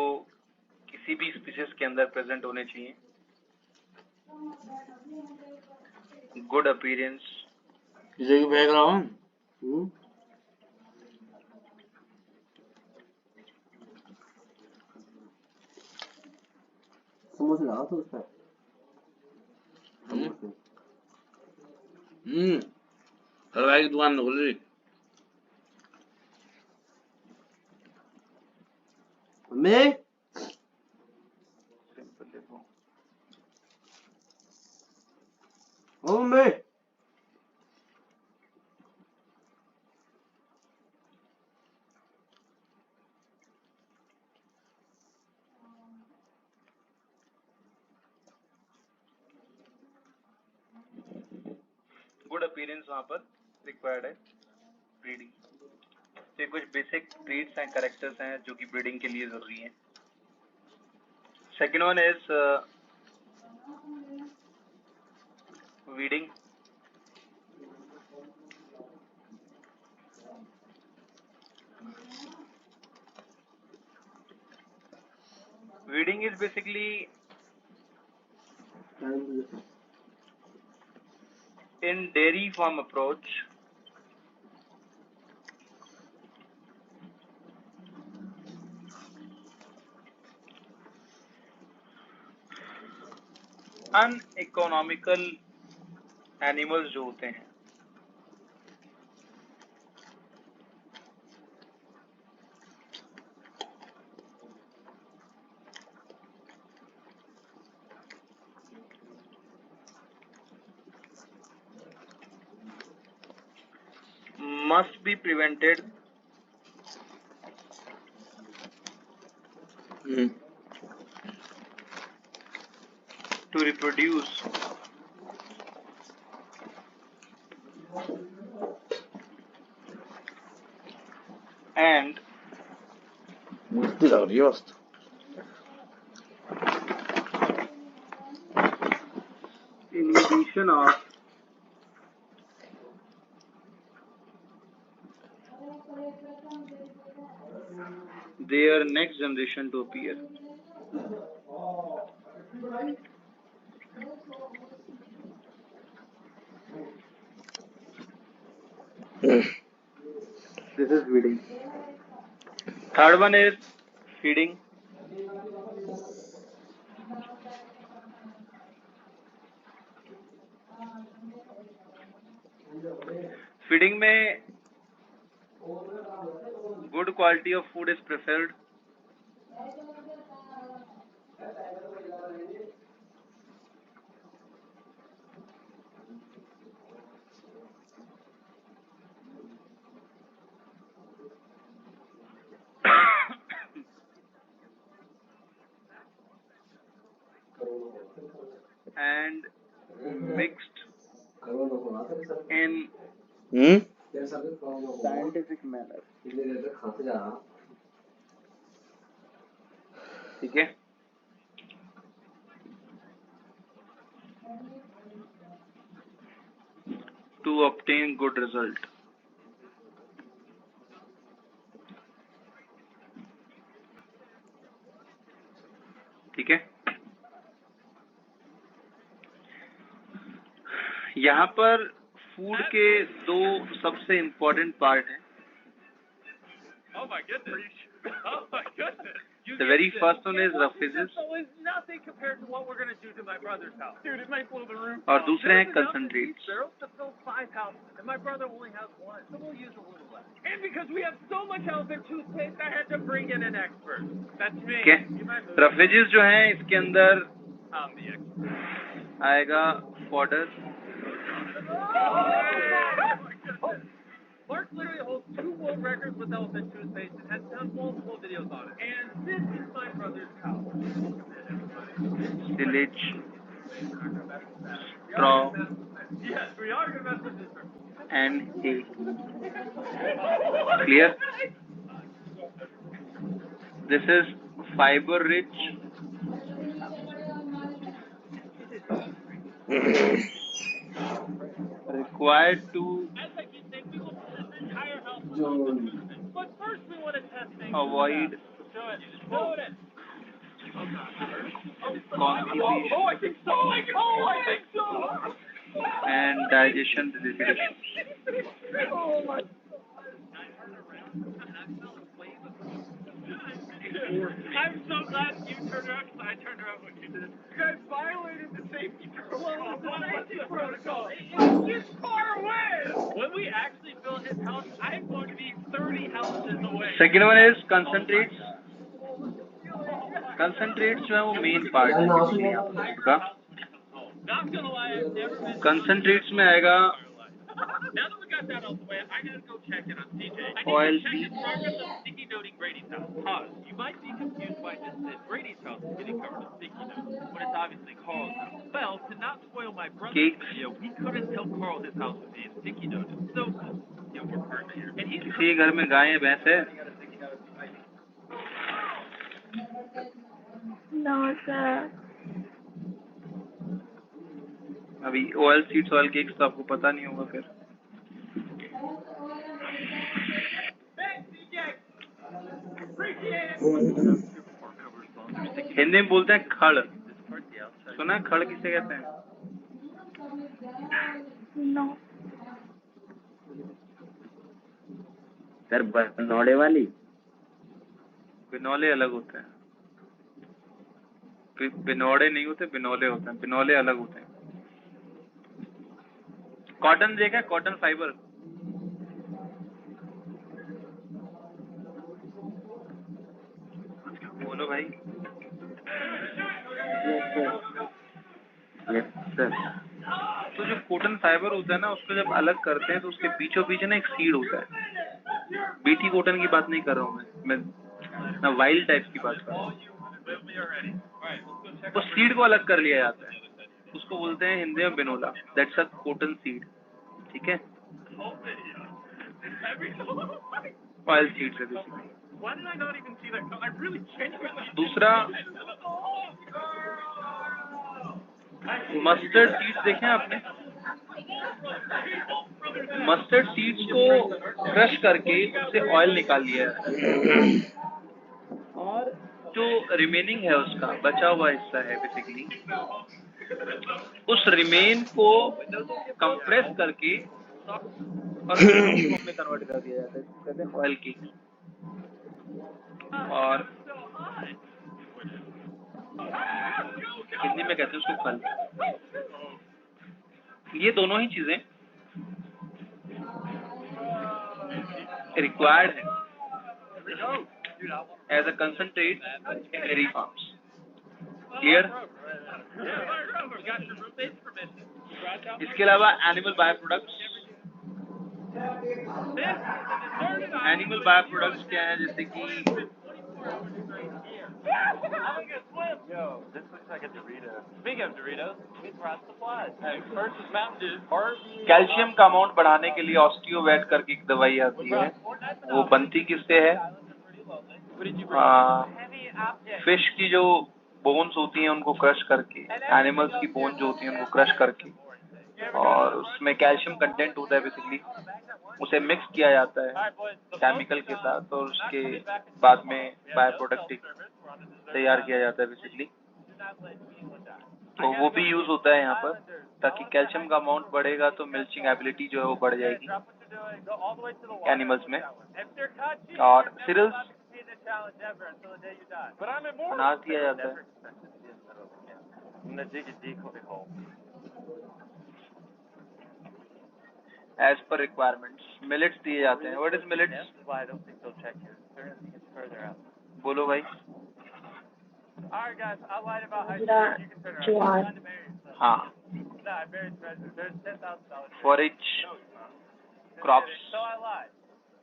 किसी भी स्पीसीज के अंदर प्रेजेंट होने चाहिए। गुड अपीयरेंस, इसे की फेंक रहा हूँ। समोसे लगा तो उस पर हलवाई की दुकान खोल रही। मैं सिंपल देखो ओ मैं गुड अपीयरेंस वहाँ पर रिक्वायर्ड है ब्रीडिंग। तो कुछ बेसिक ट्रेट्स एंड कैरेक्टर्स हैं जो कि ब्रीडिंग के लिए जरूरी हैं। Second one is weeding. Weeding is basically in dairy farm approach uneconomical animals जो होते हैं must be prevented to reproduce and मस्ती लग रही है बस। inhibition of their next generation to appear। This is weeding. Third one is feeding। Feeding में good quality of food is preferred. mixed in scientific manner. ठीक है, to obtain good result. ठीक है, यहाँ पर फूड के दो सबसे इम्पोर्टेंट पार्ट हैं. Oh my goodness. Oh my goodness. The very first one is refuges. So is nothing compared to what we're going to do to my brother's house. Dude, it might blow the roof. और दूसरे हैं concentrates. Barrels to fill 5 houses, and my brother only has 1, so we'll use a little less. And because we have so much elephant toothpaste, I had to bring in an expert. That's me. Okay. Refuges जो हैं इसके अंदर I'm the expert. आएगा fodder. Mark literally holds 2 world records with elephant toothpaste and has done multiple videos on it. And this is my brother's house. Silage. Straw. Yes, we are going to mess with this. And hay. Clear? This is fiber rich. Required to But first we want to test things. avoid constipation Oh, I think so. I think so. and digestion related issues. Oh my. I'm so glad you turned around because I turned around when you did. You guys violated the safety protocol. It's just far away. When we actually build his house, I'm going to be 30 houses away. Second one is concentrates. Concentrates जो है वो मेन पार्ट है यहाँ पर का. Not gonna lie, I've never been. Concentrates में आएगा Now that we got that out of the way, I gotta go check it on CJ. I need Oil to check the progress of sticky noting Brady's house. Pause. You might be confused why this said Brady's house is getting covered in sticky notes, when it's obviously Carl's house. Well, to not spoil my brother's Cakes. video, we couldn't tell Carl his house was being sticky noted. So, we're partners here. And he's किसी घर में गाय भैंस है? No, sir. अभी oil seeds, oil cakes तो आपको पता नहीं होगा फिर. हिंदी में बोलते हैं खड़. सुना है खड़ किसे कहते हैं? No. सर बनौड़े वाली बिनौले अलग होते हैं. बिनौड़े नहीं होते, बिनौले होते हैं. बिनौले अलग होते हैं. कॉटन देखा है? Cotton fibre. बोलो भाई. Yes sir. तो जो कॉटन फाइबर होता है ना, उसको जब अलग करते हैं तो उसके बीचों बीच ना एक सीड होता है. बीटी कॉटन की बात नहीं कर रहा हूँ मैं ना वाइल्ड टाइप की बात कर रहा हूँ. उस सीड को अलग कर लिया जाता है, उसको बोलते हैं हिंदी में Binola. That's a cotton seed. ठीक है, ऑयल सीड्स है basically. Why did I not even see that? I really genuinely. दूसरा मस्टर्ड सीड्स देखे हैं आपने? मस्टर्ड सीड्स को क्रश करके उससे ऑयल निकाल लिया है और जो रिमेनिंग है उसका बचा हुआ हिस्सा है बेसिकली, उस रिमेन को कंप्रेस करके और फॉर्म में कन्वर्ट कर दिया जाता है. कहते हैं ऑयल केक. और हिंदी में कहते हैं उसको फल. ये दोनों ही चीजें रिक्वायर्ड है as a concentrate in dairy farms. Clear? इसके अलावा animal byproducts. Animal byproducts क्या है? जैसे कि Yo, this looks like a Dorito. Speaking of Doritos, we brought supplies. First is Mountain Dew. Calcium का अमाउंट बढ़ाने के लिए ऑस्टियोवेट करके एक दवाई आती है, वो बनती किससे है? फिश की जो बोन्स होती हैं उनको क्रश करके, एनिमल्स की बोन जो होती हैं उनको क्रश करके, और उसमें कैल्शियम कंटेंट होता है बेसिकली, उसे मिक्स किया जाता है केमिकल के साथ और उसके बाद में बाय प्रोडक्ट तैयार किया जाता है बेसिकली। तो वो भी यूज होता है यहाँ पर, ताकि कैल्शियम का अमाउंट बढ़ेगा तो मिल्चिंग एबिलिटी जो है वो बढ़ जाएगी एनिमल्स में। और सीरियल्स अनाज दिया जाता है। I'm gonna dig a decoy hole. As per requirements millets दिए जाते हैं। What is millets? That's why I don't think they'll check you. They're gonna think it's further out. बोलो भाई। Alright guys, I lied about how you can turn around. I'm trying to marry yourself. हाँ, No, I buried treasure. There's $10,000. Forage crops So I lied.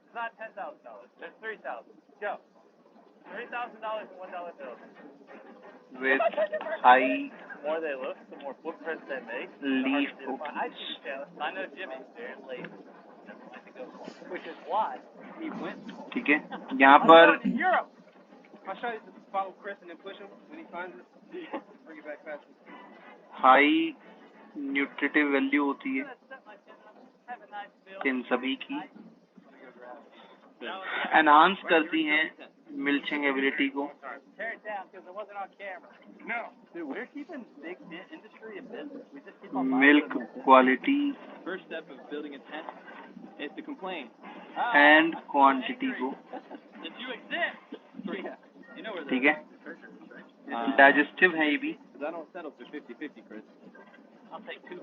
It's not $10,000. There's $3,000. Go. $3,000 in $1 bills. With high The more they look, the more footprints they make. Leaf I proteins. see Taylor. I know Jimmy's very lazy. Doesn't like to go for it. Which is why he went. ठीक है, यहाँ पर I'm going to Europe. I'll show you to follow Chris and then push him when he finds it. Bring it back faster. High nutritive value होती है इन सभी की, एनहांस करती हैं मिल्चिंग एबिलिटी को। Tear it down because it wasn't on camera. No. Dude, we're keeping big industry in business. We just keep on milk quality First step of building a tent is to complain. And quantity को, If you exist. Yeah. You know where ठीक है। डाइजेस्टिव है ये भी। I don't settle for 50-50, Chris. I'll take $200.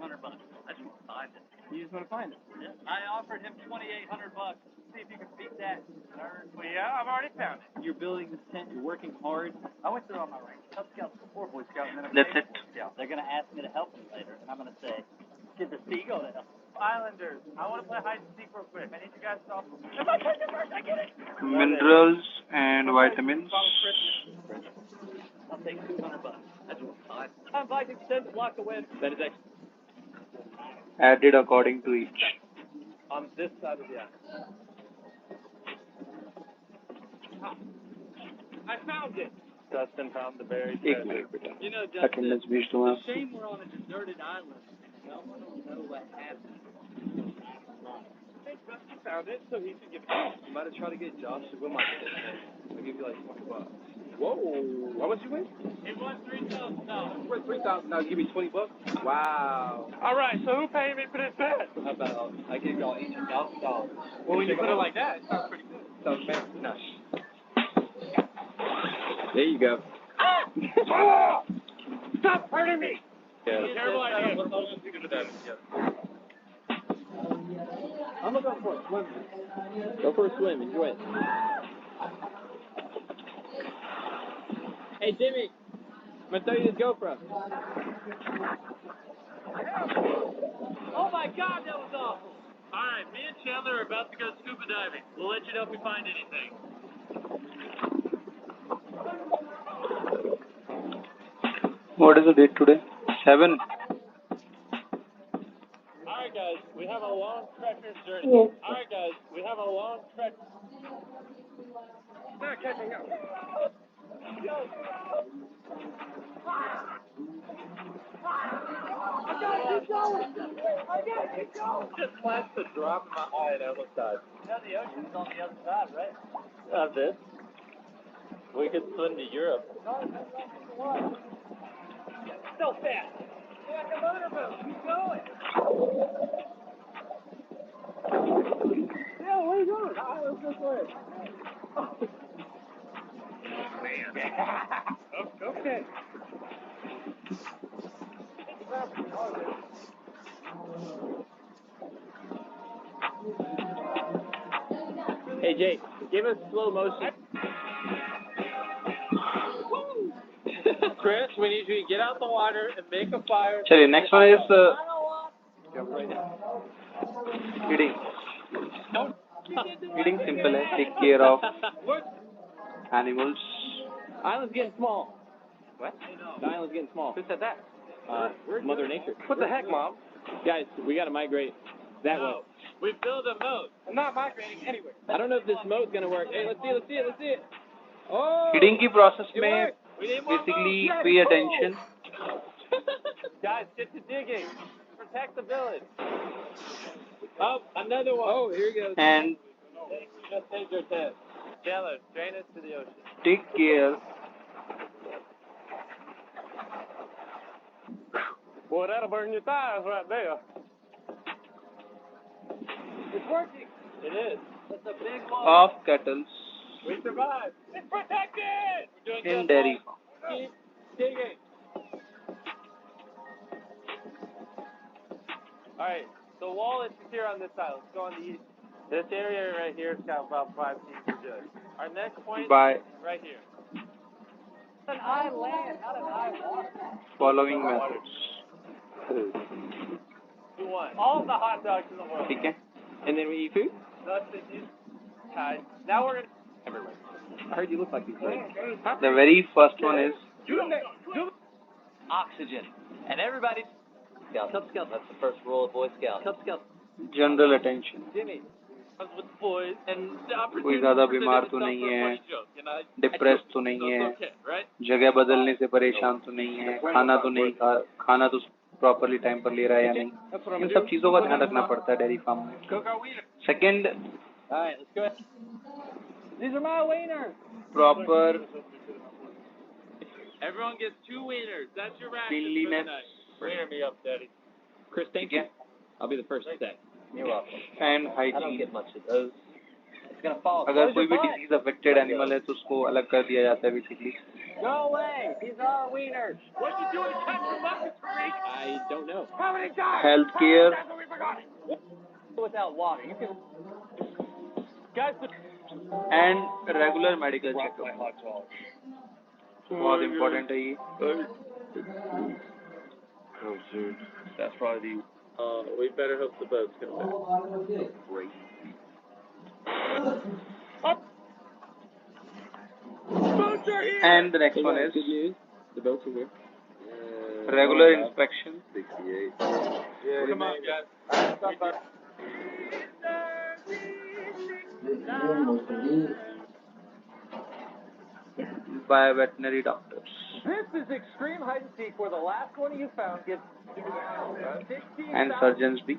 I just want to find it. You just want to find it? Yeah. I offered him $2,800. See if you can beat that. Well, yeah, I've already found it. You're building this tent. You're working hard. I went through all my ranks. Cub Scouts before Boy Scout, and then I'm That's it. Scout. They're going to ask me to help them later, and I'm going to say, get the seagull to help. Islanders, I want to play hide and seek real quick. I need you guys to stop. If I catch it first, I get it. Minerals and vitamins. I'll take $200. That's what time. I'm Viking 10 to block the wind. That is extra. Added according to each. On this side of the island. I found it. Dustin found the buried एक treasure. मिनट बेटा, You know, Dustin, अटेंडेंस भेज दूंगा it's a shame we're on a deserted island. No one will know what happened. Hey, Dustin found it, so he should give it to us. You might have tried to get Josh to win my ticket. I'll give you like $20. Whoa, how much you win? He won $3,000. You won $3,000. Now give me $20. Wow. All right, so who paid me for this bet? How about I give y'all each $1,000? Well, when you put it like that, it sounds pretty good. Sounds fancy. Nice. There you go. Stop hurting me! Yeah. Terrible idea. I'm gonna go for a swim. Go for a swim. Enjoy it. Hey Jimmy, I'm gonna throw you this GoPro. Oh my God, that was awful. All right, me and Chandler are about to go scuba diving. We'll let you know if we find anything. What is the date today? 7. All right, guys, we have a long treacherous journey. Yes. All right, guys, we have a long treacherous. Not catching up. Just flashed a drop in my eye and I almost died. You know the ocean's on the other side, right? Of this. We could swim to Europe. So fast. Like a motorboat. Keep going. Yeah, where are you going? Let's go for it. Okay. Hey Jake, give us slow motion. Chris, we need you to get out the water and make a fire. चलिए, next one is eating. Eating simple है, take care of animals Island's getting small. What? The island's getting small. Who said that? Mother Nature. What the heck, Mom? Guys, we gotta migrate that way. We build a moat. I'm not migrating anywhere. I don't know if this moat's gonna work. Hey, let's see it. Oh! Feeding की प्रोसेस It में worked. We need more basically moat. Pay attention. Guys, get to digging. Protect the village. Oh, another one. Oh, here he goes. And Just take your test. Taylor, drain it to the ocean. take care. Boy, that'll burn your thighs right there. It's working. It is. That's a big wall. Of kettles We survived. It's protected. We're doing in good. dairy farm. Keep digging. All right. The wall is secure on this side. Let's go on the east. This area right here has got about 5 feet. We're good. Our next point By right here. An eye land, not an eye water. following methods. Who won? All the hot dogs in the world. ठीक है. And then we eat food? Nothing. Guys, now we're gonna. I heard you look like these things. The very first one is Oxygen. And everybody. Scout. Cub Scout. That's the first rule of Boy Scout. Cub Scout. general attention. Jimmy. With the boys and the कोई ज़्यादा बीमार तो नहीं है, डिप्रेस तो नहीं है, जगह बदलने से परेशान तो नहीं है, खाना तो प्रॉपरली टाइम पर ले रहा है या नहीं, इन सब चीज़ों का ध्यान रखना पड़ता है डेयरी फार्म में. Second, Alright, let's go. These are my wieners. Proper everyone gets 2 wieners. That's your ration for the cleanliness night. Wiener me up, Daddy. Chris, thank you. I'll be the first to say. You're welcome. And I don't hygiene. get much of those. It's gonna fall. अगर कोई भी डिजीज अफेक्टेड एनिमल है तो उसको अलग कर दिया जाता है basically. Go away. These are our wieners. What you doing catching buckets for me? I don't know. How many times? Health care That's what we forgot. Without water, you can. Guys, and regular medical checkup बहुत इम्पोर्टेंट है ये. that's probably the. We better hope the boat's gonna fit. Great. Boats are here. And the next one is Good news. The boats are here. regular inspection 68. Yeah, come on, guys. by veterinary doctors. This is extreme hide and seek where the last one you found gets 16. And surgeons भी.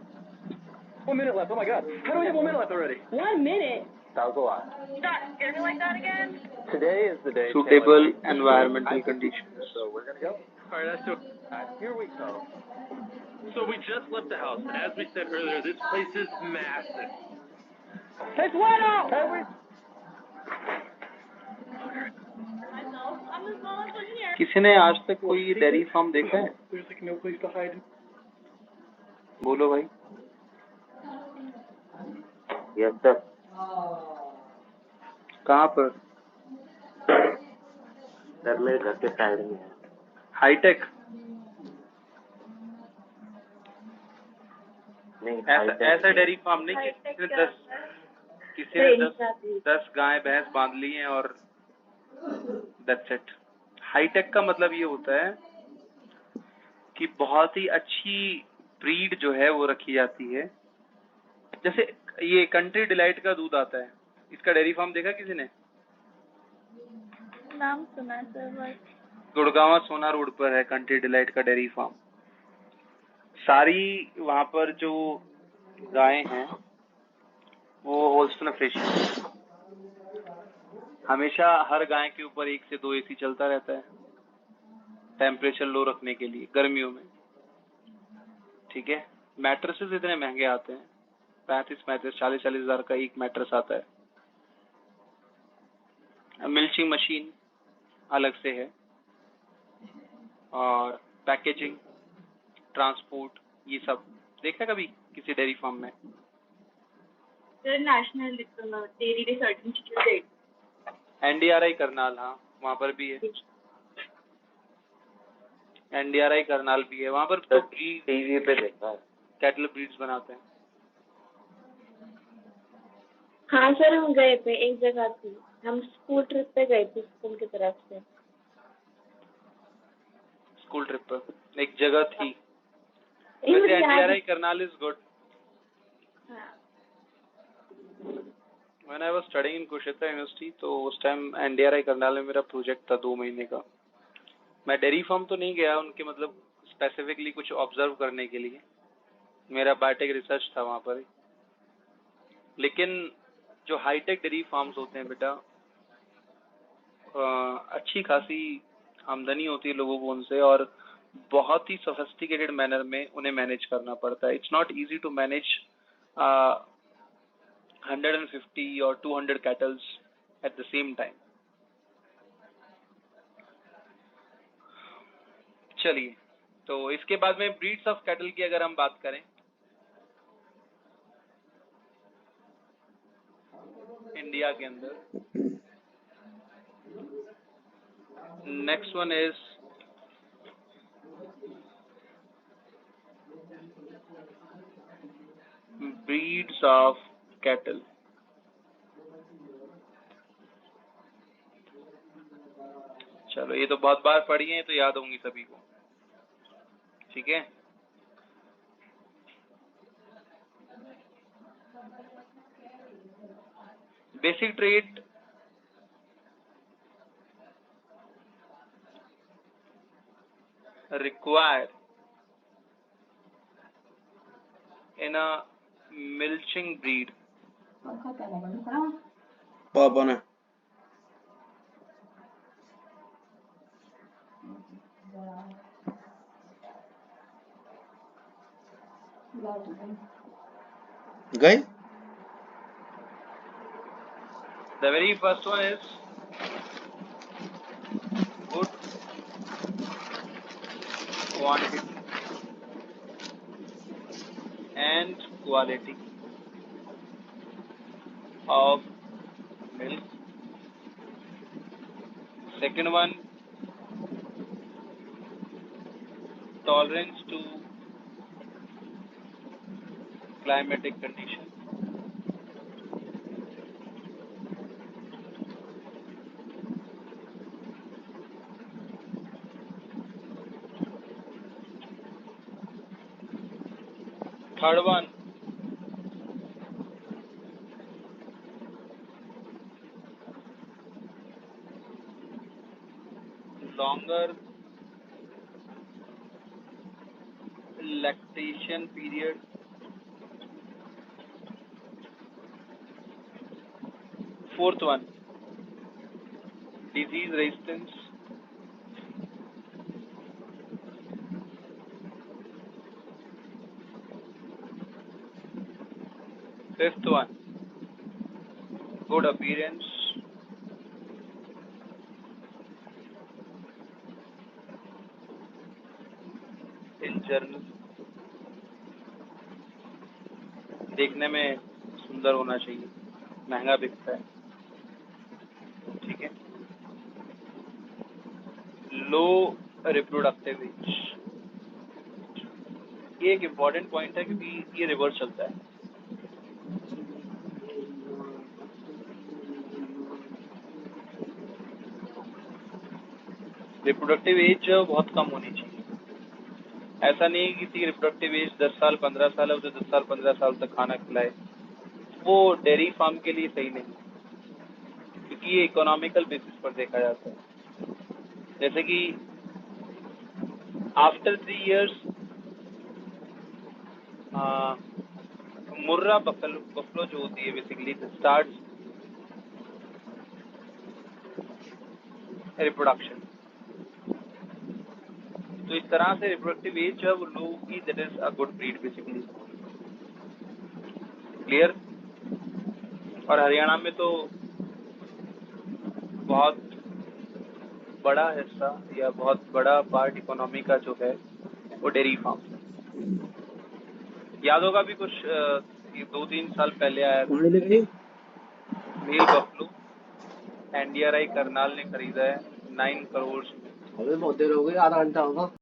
1 minute left. Oh my God. How do we have 1 minute left already? 1 minute? That was a lot. Stop scared me like that again? Today is the day. Suitable environmental conditions. So we're gonna go. All right, that's it. Here we go. So we just left the house, and as we said earlier, this place is massive. It's wet out. Hey, we. I'm the smallest one here. किसी ने आज तक कोई डेयरी फार्म देखा है? There's like no place to hide. बोलो भाई. Yes sir. कहाँ पर? सर मेरे घर के साइड में है. हाईटेक. नहीं ऐसा डेयरी फार्म नहीं किसी ने 10 गाय भैंस बांध ली हैं और दैट्स इट. हाईटेक का मतलब ये होता है कि बहुत ही अच्छी ब्रीड जो है वो रखी जाती है. जैसे ये कंट्री डिलाइट का दूध आता है, इसका डेयरी फार्म देखा किसी ने? नाम सुना सर. गुड़गांव सोना रोड पर है कंट्री डिलाइट का डेयरी फार्म. सारी वहाँ पर जो गायें हैं वो होल्स्टन फ्रिशियन. हमेशा हर गाय के ऊपर 1 से 2 एसी चलता रहता है टेम्परेचर लो रखने के लिए गर्मियों में. ठीक है. मैट्रेसेस इतने महंगे आते हैं, 35-40 हज़ार का एक मैट्रेस आता है. मिल्चिंग मशीन अलग से है और पैकेजिंग, ट्रांसपोर्ट, ये सब देखा कभी किसी डेयरी फार्म में? National dairy research institute NDRI Karnal, हाँ वहाँ पर भी है. NDRI करनाल भी है. वहाँ पर तो टीवी पे देखा है. कैटल ब्रीड्स बनाते हैं. हाँ सर, हम गए थे एक जगह थी. हम स्कूल ट्रिप पे गए थे स्कूल की तरफ से। स्कूल ट्रिप पर एक जगह थी। ये वैसे मुझे याद NDRI है। Karnal is good. हाँ, When I was studying in Kurukshetra university तो उस टाइम NDRI करनाल में मेरा प्रोजेक्ट था 2 महीने का। मैं डेयरी फार्म तो नहीं गया उनके मतलब स्पेसिफिकली कुछ ऑब्जर्व करने के लिए, मेरा बायोटेक रिसर्च था वहाँ पर। लेकिन जो हाईटेक डेयरी फार्म्स होते हैं बेटा, अच्छी खासी आमदनी होती है लोगों को उनसे, और बहुत ही सोफिस्टिकेटेड मैनर में उन्हें मैनेज करना पड़ता है। It's not easy to manage 150 और 200 cattles at the same time. चलिए, तो इसके बाद में ब्रीड्स ऑफ कैटल की अगर हम बात करें, इंडिया के अंदर next one is breeds of cattle. चलो, ये तो बहुत बार पढ़ी है तो याद होंगी सभी को, ठीक है। Basic trait required in a milching breed। पापा ने गए। The very first one is good quantity and quality of milk। Second one, tolerance to climatic condition। Third one, longer lactation period। Fourth one, disease resistance। Fifth one, good appearance। In general, देखने में सुंदर होना चाहिए, महंगा बिकता है, ठीक है। लो रिप्रोडक्टिव एज, ये एक इम्पॉर्टेंट पॉइंट है क्योंकि ये रिवर्स चलता है। रिप्रोडक्टिव एज बहुत कम होनी चाहिए। ऐसा नहीं है कि किसी की रिप्रोडक्टिव एज 10 साल 15 साल है, उसे 10 साल 15 साल तक खाना खिलाए, वो डेयरी फार्म के लिए सही नहीं, क्योंकि ये इकोनॉमिकल बेसिस पर देखा जाता है। जैसे कि आफ्टर 3 years मुर्रा बफलो जो होती है बेसिकली स्टार्ट रिप्रोडक्शन। तो इस तरह से रिप्रोडक्टिव एज जो है वो लो की, that is a good breed basically. Clear. और हरियाणा में तो बहुत बड़ा हिस्सा या बहुत बड़ा पार्ट इकोनॉमी का जो है वो डेयरी फार्म। याद होगा भी कुछ 2-3 साल पहले आया था मेल बफलो, NDRI करनाल ने खरीदा है 9 करोड़। अभी बहुत देर हो गई, आधा घंटा होगा।